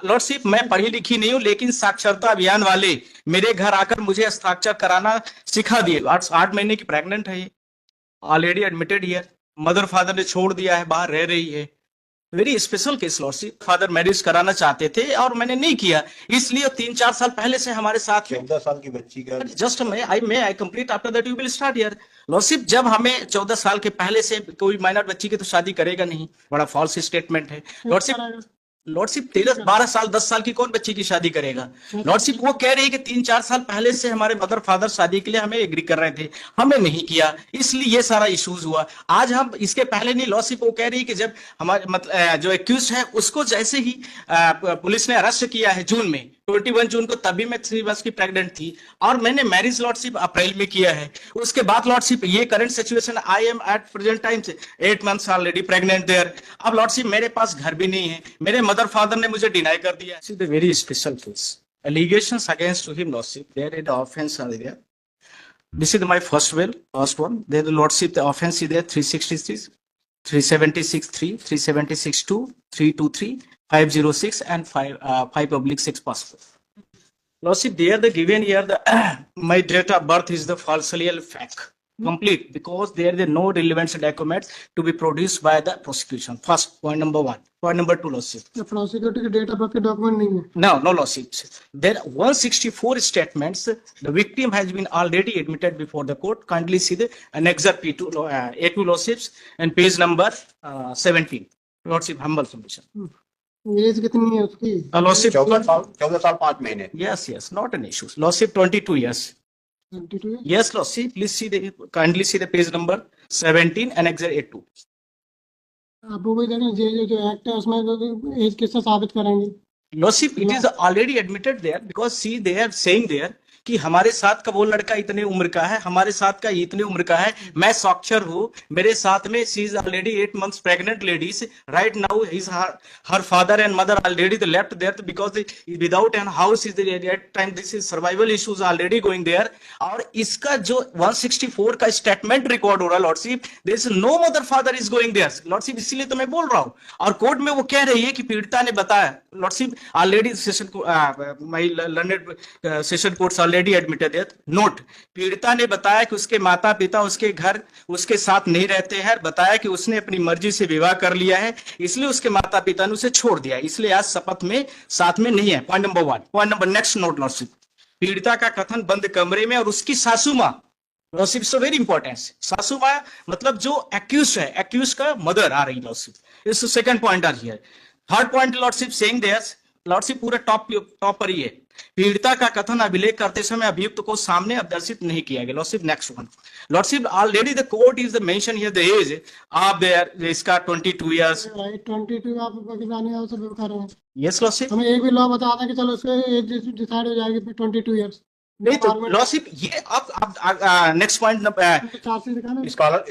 Lordship, मैं पढ़ी लिखी नहीं हूँ, लेकिन साक्षरता अभियान वाले मेरे घर आकर मुझे हस्ताक्षर कराना सिखा दिए। 8 महीने की प्रेग्नेंट है ये, already admitted here, mother father ने छोड़ दिया है, बाहर रह रही है। Very special case lordship. Father marriage कराना चाहते थे और मैंने नहीं किया, इसलिए 3-4 साल पहले से हमारे साथ 14 साल की बच्ची का just I complete after that you will start here. Lordship, जब हमें 14 साल के पहले से कोई माइनर बच्ची की तो शादी करेगा नहीं, बड़ा फॉल्स स्टेटमेंट है लॉर्डशिप 13-12 साल 10 साल की कौन बच्ची की शादी करेगा? लॉर्डशिप, वो कह रही है कि 3-4 साल पहले से हमारे मदर फादर शादी के लिए हमें एग्री कर रहे थे, हमने नहीं किया, इसलिए ये सारा इश्यूज हुआ। आज हम इसके पहले नहीं, लॉर्डशिप वो कह रही है कि जब हमारे मतलब जो एक्यूज है उसको जैसे ही पुलिस ने अरेस्ट किया है जून में, 21 जून को, तभी मैं 3 months की प्रेग्नेंट थी और मैंने मैरिज लॉर्डशिप अप्रैल में किया है। उसके बाद लॉर्डशिप ये current situation, I am at present time से 8 months ऑलरेडी प्रेग्नेंट देयर। अब लॉर्डशिप मेरे पास घर भी नहीं है, मेरे मदर फादर ने मुझे डिनाई कर दिया। This is the very special case, allegations against to him lordship, there is the offense are there. This is my first one. There the lordship, the offense is there 366, 376(3), 376(2), 323, 506 and 5/6 possible. Lordship, there the given here the my date of birth is the falsely fake, complete, because there is no relevant documents to be produced by the prosecution. First point number 1. Point number 2, lordship. The prosecutor के date of birth के document नहीं है. No lordship. There 164 statements. The victim has been already admitted before the court. Kindly see the annexure P2, A2 lordships and page number 17. Lordship, humble submission. As कितनी है उसकी? Lordship, 14 साल 5 महीने। yes, not an issue. Lordship, 22 years. 22 है? Yes, lordship, please see kindly see the page number 17 annexure A2. आप वो भी देखें, जो एक्ट है उसमें एज किससे साबित करेंगे? Lordship, it is already admitted there because see they are saying there कि हमारे साथ का वो लड़का इतने उम्र का है, हमारे साथ का इतने उम्र का है, मैं साक्षर हूँ, मेरे साथ में she is already 8 months pregnant ladies right now, his her father and mother already the left there because without an house is at time, this is survival issues already going there. और इसका जो 164 का statement record हो रहा है lordship, there is no mother father is going there lordship, इसीलिए तो मैं बोल रहा हूँ। और कोर्ट में वो कह रही है कि पीड़िता ने बताया lordship, already session my learned session courts already admitted that note, पीड़िता ने बताया कि उसके माता पिता उसके घर उसके साथ नहीं रहते हैं, बताया कि उसने अपनी मर्जी से विवाह कर लिया है, इसलिए उसके माता पिता ने उसे छोड़ दिया, इसलिए आज शपथ में साथ में नहीं है। Point number 1। Point number next note lordship, पीड़िता का कथन बंद कमरे में और उसकी सासू माँ, लॉर्डशिप सो वेरी इंपॉर्टेंट, सासू माँ मतलब जो एक्यूज है, एक्यूज का मदर आ रही लॉर्डशिप। इस second point are here. Third point lordship saying there, lordship पूरा टॉप पर ही है, पीड़िता का कथन अभिलेख करते समय अभियुक्त को सामने अदर्शित नहीं किया गया। Lordship next one, lordship already the court is the mention here the age of there, इसका 22 इयर्स। राइट, 22 आप पाकिस्तानी हाउस में बता रहे हैं। यस लॉर्डशिप, हमें एक भी लॉ बता दें कि चलो उसके एज डिसाइड हो जाएगी 22 इयर्स। नहीं तो लॉर्डशिप ये आप नेक्स्ट पॉइंट चार्जशीट दिखाना,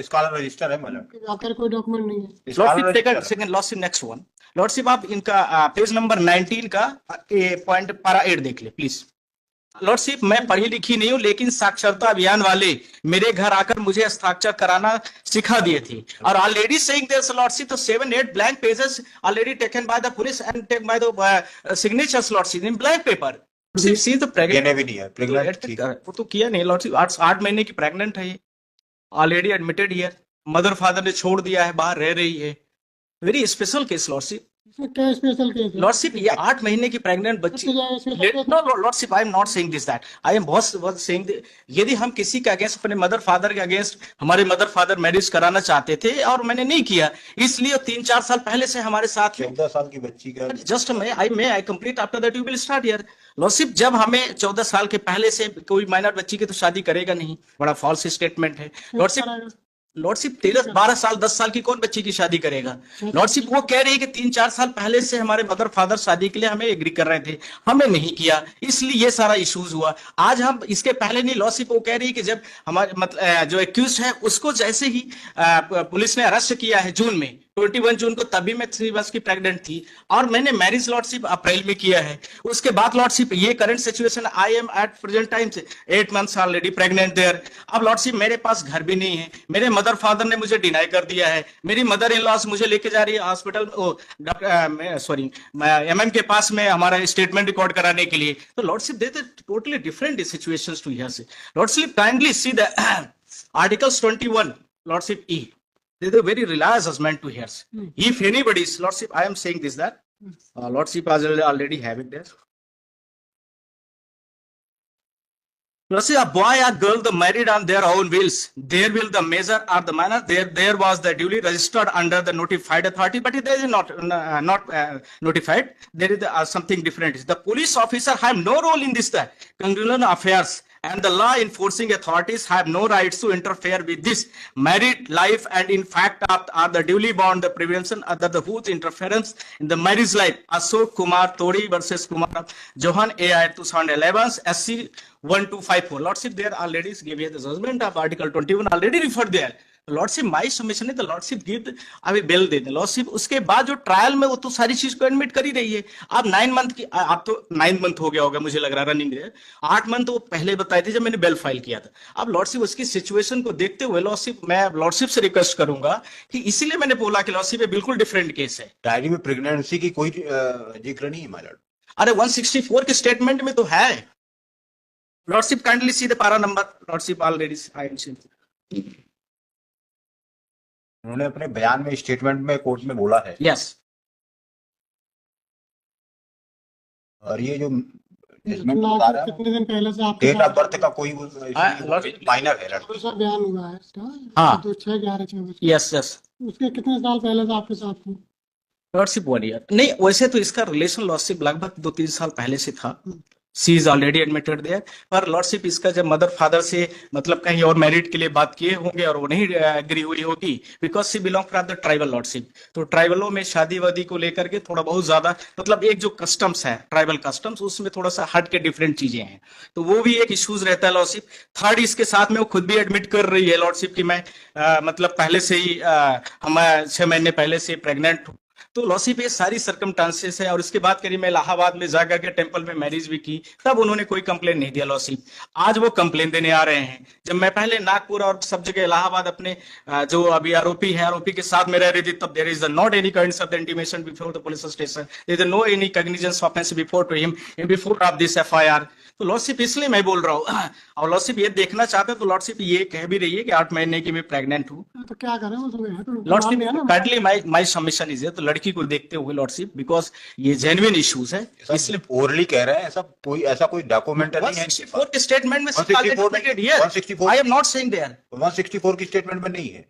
स्कॉलर रजिस्टर है मतलब, आपका कोई डॉक्यूमेंट नहीं है। Lordship second lordship next one, lordship आप इनका पेज नंबर 19 का पॉइंट पारा 8 देख ले प्लीज। लॉर्डशिप, मैं पढ़ी लिखी नहीं हूँ, लेकिन साक्षरता अभियान वाले मेरे घर आकर मुझे हस्ताक्षर कराना सिखा दिए थे। और ऑलरेडी सेइंग दिस लॉर्डशिप, तो 7-8 blank pages already taken by the police and taken by the signatures lordship in blank paper. See तो प्रेग्नेंट भी नहीं है, प्रेग्नेंट वो तो किया नहीं लॉर्डशिप, 8 महीने की प्रेग्नेंट है ये, already admitted here, mother father ने छोड़ दिया है, बाहर रह रही है। Very special case lordship. क्या स्पेशल केस है? लॉर्डशिप, ये 8 महीने की प्रेग्नेंट बच्ची, no lordship, I am not saying this that, I am बहुत सेइंग, यदि हम किसी के अगेंस्ट, अपने मदर फादर के अगेंस्ट, हमारे मदर फादर मैरिज कराना चाहते थे और मैंने नहीं किया, इसलिए 3-4 साल पहले से हमारे साथ 14 साल की बच्ची का just I complete after that you will start here. Lordship, जब हमें 14 साल के पहले से कोई माइनर बच्ची की तो शादी करेगा नहीं, बड़ा फॉल्स स्टेटमेंट है लॉर्डशिप 13-12 साल 10 साल की कौन बच्ची की शादी करेगा? लॉर्डशिप, वो कह रही है कि 3-4 साल पहले से हमारे मदर फादर शादी के लिए हमें एग्री कर रहे थे, हमने नहीं किया, इसलिए ये सारा इश्यूज हुआ। आज हम इसके पहले नहीं, लॉर्डशिप वो कह रही है कि जब हमारे मतलब जो एक्यूज है उसको जैसे ही पुलिस ने अरेस्ट किया है जून में, 21 जून को, तभी मैं 3 मंथ्स की प्रेग्नेंट थी, और मैंने मैरिज लॉर्डशिप अप्रैल में किया है। उसके बाद लॉर्डशिप ये current situation, I am at present time से 8 मंथ्स ऑलरेडी प्रेग्नेंट देयर। अब लॉर्डशिप मेरे पास घर भी नहीं है, मेरे मदर फादर ने मुझे डिनाई कर दिया है, मेरी मदर इन लॉस मुझे लेके जा रही है हॉस्पिटल, सॉरी एमएम के पास में हमारा स्टेटमेंट रिकॉर्ड कराने के लिए। तो lordship they totally different situations to here से। Lordship kindly see the articles 21 lordship ई, they are very reliable assessment to hears. If anybody's lordship, I am saying this, that lordship has already have it there. Lordship, a boy or girl the married on their own wills, there will the measure or the manner there was the duly registered under the notified authority, but there is not notified. There is something different. The police officer have no role in this congruent affairs, and the law enforcing authorities have no rights to interfere with this married life, and in fact are the duly bound the prevention under the whose interference in the marriage life. Ashok Kumar Tori versus Kumar Johan AI 2011 SC 1254. Lordship, there already gave the judgment of Article 21 already referred there. Lordship my submission है, तो lordship give अभी bell दे दे lordship. उसके बाद जो trial में वो तो सारी चीज को एडमिट कर ही रही है। आप 9 मंथ की, आप तो 9 मंथ हो गया होगा मुझे लग रहा है रनिंग है, 8 मंथ वो पहले बताए थे जब मैंने बेल फाइल किया था। अब लॉर्डशिप उसकी सिचुएशन को देखते हुए लॉर्डशिप, मैं लॉर्डशिप से रिक्वेस्ट करूंगा कि इसीलिए मैंने बोला कि लॉर्डशिप बिल्कुल डिफरेंट केस है। डायरी में प्रेगनेंसी की कोई जिक्र नहीं है माय लॉर्ड। अरे 164 के स्टेटमेंट में तो है। लॉर्डशिप काइंडली सी द पारा number, lordship already I am seeing. उन्होंने अपने बयान में, स्टेटमेंट में, कोर्ट में बोला है। यस। और ये जो जजमेंट बता रहा है, कितने दिन पहले से आपके डेट ऑफ बर्थ का कोई माइनर है लड़की। सा बयान हुआ है इसका? हाँ। तो 6/11/24। Yes yes. उसके कितने साल पहले से आपके साथ थे? लॉर्डशिप 1 ईयर नहीं, वैसे तो इसका रिलेशन लॉर्डशिप लगभग 2-3 साल पहले से था। सी इज ऑलरेडी एडमिटेड देयर, पर लॉर्डशिप इसका जब मदर फादर से मतलब कहीं और मैरिड के लिए बात किए होंगे और वो नहीं एग्री हुई होगी, because she belong from the tribal lordship. तो ट्राइबलों में शादी वादी को लेकर के थोड़ा बहुत ज्यादा मतलब एक जो कस्टम्स है ट्राइबल कस्टम्स, उसमें थोड़ा सा हट के डिफरेंट चीजें हैं, तो वो भी एक इश्यूज रहता है लॉर्डशिप। थर्ड, इसके साथ में वो खुद भी एडमिट कर रही है लॉर्डशिप की मैं मतलब पहले से ही हम 6 महीने पहले से प्रेग्नेंट हूँ। तो लॉर्डशिप ये सारी सर्कमस्टांसेस है। और इसके बाद करी मैं इलाहाबाद में जाकर के टेंपल में मैरिज भी की, तब उन्होंने कोई कंप्लेन नहीं दिया लॉर्डशिप। आज वो कंप्लेन देने आ रहे हैं। जब मैं पहले नागपुर और सब जगह इलाहाबाद अपने जो अभी आरोपी है, आरोपी के साथ में रह रही थी, तब there is not any kind of intimation before the police station, there is no any cognizance offence before to him before of this FIR. तो लॉर्डशिप इसलिए मैं बोल रहा हूँ। और लॉर्डशिप ये देखना चाहते हैं तो लॉर्डशिप ये कह भी रही है कि 8 महीने की मैं प्रेग्नेंट हूँ। तो क्या करें उसमें? तो lordship kindly my submission is तो लड़की को देखते हुए लॉर्डशिप, बिकॉज ये जेन्युइन इश्यूज है, इसलिए ओरली कह रहे हैं। ऐसा कोई डॉक्यूमेंट नहीं है। 164 के स्टेटमेंट में 164 I am not saying there 164 की स्टेटमेंट में नहीं है।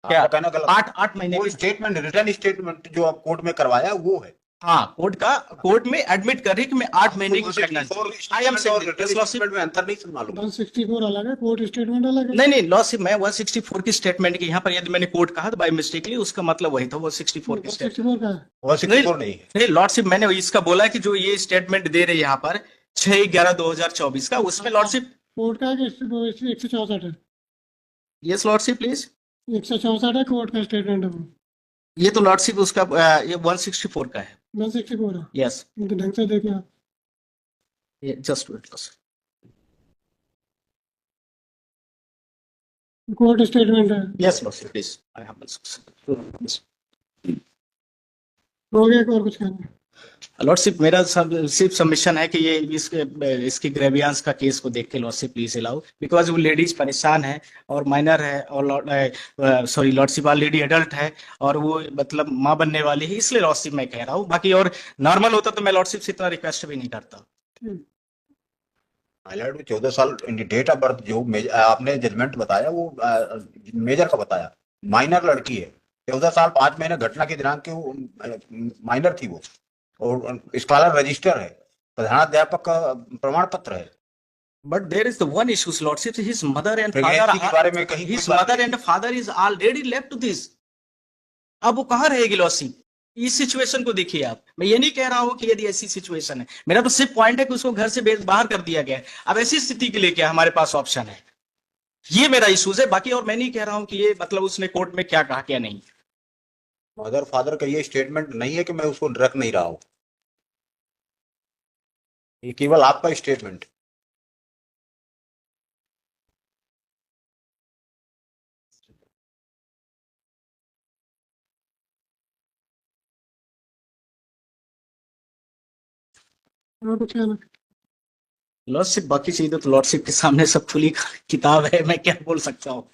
क्या आपका कहना गलत। 8 महीने की स्टेटमेंट, रिटर्न स्टेटमेंट जो आप कोर्ट में करवाया वो है। हाँ, कोर्ट में एडमिट कर रही कि मैं 8 महीने की प्रेग्नेंट। आई एम सेइंग में अंतर नहीं मालूम। 164 अलग है, कोर्ट स्टेटमेंट अलग है। नहीं लॉर्डशिप, मैं 164 की स्टेटमेंट की यहाँ पर यदि मैंने कोर्ट कहा तो बाय मिस्टेकली उसका मतलब वही था, 164 की स्टेटमेंट 164 का है। 164 नहीं है। नहीं लॉर्डशिप, मैंने इसका बोला कि जो ये स्टेटमेंट दे रही है यहाँ पर 6/11/2024 का, उसमें लॉर्डशिप कोर्ट का 164 है। यस लॉर्डशिप प्लीज, 164 है कोर्ट का स्टेटमेंट है वो। ये तो लॉर्डशिप उसका ये 164 का है। 164 है। यस, तो ढंग से देखिए आप। Just wait. कोर्ट स्टेटमेंट है। Yes lordship please, I have हो गया, और कुछ कहना है? लॉर्डशिप मेरा सिर्फ सबमिशन है कि ये इसकी ग्रेवियांस का केस को देख के लॉर्डशिप प्लीज अलाउ, बिकॉज वो लेडीज परेशान है और माइनर है और सॉरी लॉर्डशिप ऑलरेडी एडल्ट है और वो मतलब माँ बनने वाली है, इसलिए लॉर्डशिप मैं कह रहा हूँ। बाकी और नॉर्मल होता तो मैं लॉर्डशिप से इतना रिक्वेस्ट भी नहीं करता। 14 साल डेट ऑफ बर्थ जो आपने जजमेंट बताया वो मेजर का बताया, माइनर लड़की है। 14 साल 5 महीने घटना के दिनांक के वो माइनर थी वो, और स्कॉलर रजिस्टर है, प्रधानाध्यापक का प्रमाण पत्र है। But there is the one issue, lordship. His mother and Pregnancy के बारे में कहीं his कोई बात mother नहीं। and father is already left to this. अब वो कहाँ रहेगी लॉर्डशिप? इस सिचुएशन को देखिए आप। मैं ये नहीं कह रहा हूँ कि यदि ऐसी सिचुएशन है, मेरा तो सिर्फ पॉइंट है कि उसको घर से बाहर कर दिया गया है। अब ऐसी स्थिति के लिए क्या हमारे पास ऑप्शन है, ये मेरा इशूज है। बाकी और मैं नहीं कह रहा हूँ कि ये मतलब उसने कोर्ट में क्या कहा क्या नहीं। मदर फादर का ये स्टेटमेंट नहीं है कि मैं उसको रख नहीं रहा हूँ, ये केवल आपका स्टेटमेंट। और कुछ कहना? लॉर्डशिप बाकी चीजें तो लॉर्डशिप के सामने सब खुली किताब है, मैं क्या बोल सकता हूँ।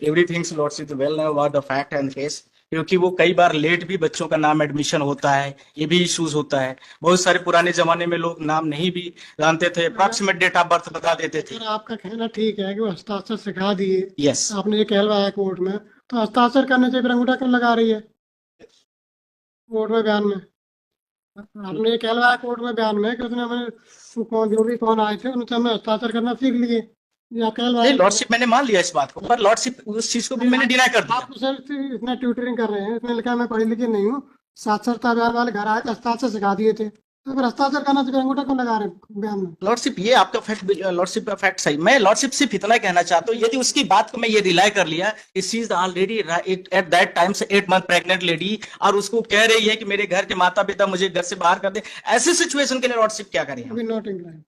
Everything lordship well know about the fact and case, क्योंकि वो कई बार लेट भी बच्चों का नाम एडमिशन होता है, ये भी इश्यूज होता है। बहुत सारे पुराने जमाने में लोग नाम नहीं भी जानते थे, अप्रॉक्सीमेट डेट ऑफ बर्थ बता देते थे। अगर आपका कहना ठीक है कि वो हस्ताक्षर सिखा दिए, यस, आपने ये कहलवाया कोर्ट में, तो हस्ताक्षर करने से फिर अंगूठा क्यों लगा रही है कोर्ट में बयान में? आपने ये कहलवाया कोर्ट में बयान में कि उसने हमें कौन जो भी कौन आए थे उनसे हमें हस्ताक्षर करना सीख लिए, या कहलवाया? लॉर्डशिप मैंने मान लिया इस बात को, पर लॉर्डशिप उस चीज को भी मैंने डिनाई कर दिया। आप सर इतना ट्यूटरिंग कर रहे हैं, इसमें लिखा है मैं पढ़ी लिखी नहीं हूँ, साक्षरता अभियान वाले घर आए तो हस्ताक्षर सिखा दिए थे, तो फिर हस्ताक्षर करना तो फिर अंगूठा क्यों लगा रहे हैं बयान में? लॉर्डशिप ये आपका फैक्ट, लॉर्डशिप का फैक्ट सही। मैं लॉर्डशिप सिर्फ इतना कहना चाहता हूँ, यदि उसकी बात को मैं ये रिलाई कर लिया, she is already at that time से 8 मंथ प्रेग्नेंट लेडी, और उसको कह रही है कि मेरे घर के माता पिता मुझे घर से बाहर कर दे, ऐसे सिचुएशन के लिए लॉर्डशिप क्या करें? अभी not incline,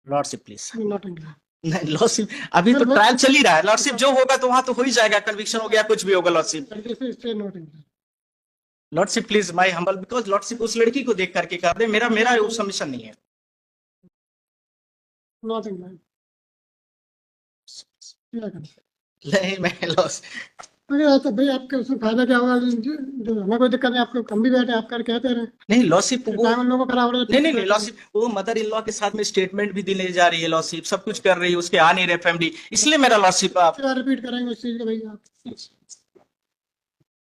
lordship please. Not incline. नहीं लॉर्डशिप, अभी तो ट्रायल चल ही रहा है लॉर्डशिप, जो होगा तो वहां तो हो ही जाएगा, कन्विक्शन हो गया, कुछ भी होगा lordship. Not incline. Lordship please my humble, because lordship उस लड़की को देख करके कर दे, मेरा वो सबमिशन नहीं है। Not incline. क्या करें? नहीं मैं लॉस, अगर तो भाई आपके उसमें फायदा क्या होगा? जो हमें कोई दिक्कत नहीं, आपको हम भी बैठे आप कर कहते रहे, नहीं लॉसिप वो, टाइम लोगों को खराब हो जाता है। नहीं लॉसिप वो मदर इन लॉ के साथ में स्टेटमेंट भी देने जा रही है, लॉसिप सब कुछ कर रही है, उसके आ नहीं रहे फैमिली, इसलिए मेरा लॉसिप आप रिपीट करेंगे उस चीज को भाई आप।